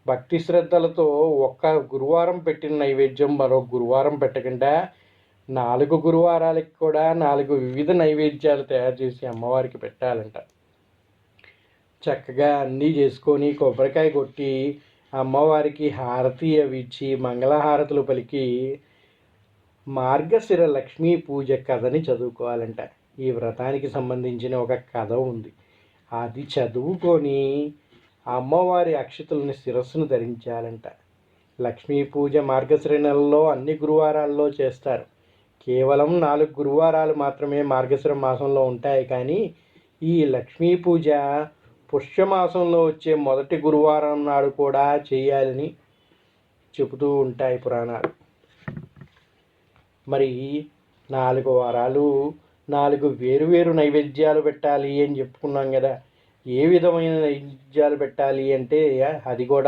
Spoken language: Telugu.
భక్తి శ్రద్ధలతో ఒక్క గురువారం పెట్టిన నైవేద్యం మరో గురువారం పెట్టకుండా 4 గురువారాలకి కూడా 4 వివిధ నైవేద్యాలు తయారు చేసి అమ్మవారికి పెట్టాలంట. చక్కగా అన్నీ చేసుకొని కొబ్బరికాయ కొట్టి అమ్మవారికి హారతి అవి ఇచ్చి మంగళహారతులు పలికి మార్గశిర లక్ష్మీ పూజ కథని చదువుకోవాలంట. ఈ వ్రతానికి సంబంధించిన ఒక కథ ఉంది. అది చదువుకొని అమ్మవారి అక్షతలను శిరస్సును ధరించాలంట. లక్ష్మీ పూజ మార్గశిర నెలలో అన్ని గురువారాల్లో చేస్తారు. కేవలం 4 గురువారాలు మాత్రమే మార్గశిర మాసంలో ఉంటాయి. కానీ ఈ లక్ష్మీ పూజ పుష్యమాసంలో వచ్చే మొదటి గురువారం నాడు కూడా చేయాలని చెబుతూ ఉంటాయి పురాణాలు. మరి 4 వారాలు 4 వేరు నైవేద్యాలు పెట్టాలి అని చెప్పుకున్నాం కదా. ఏ విధమైన నైవేద్యాలు పెట్టాలి అంటే అది కూడా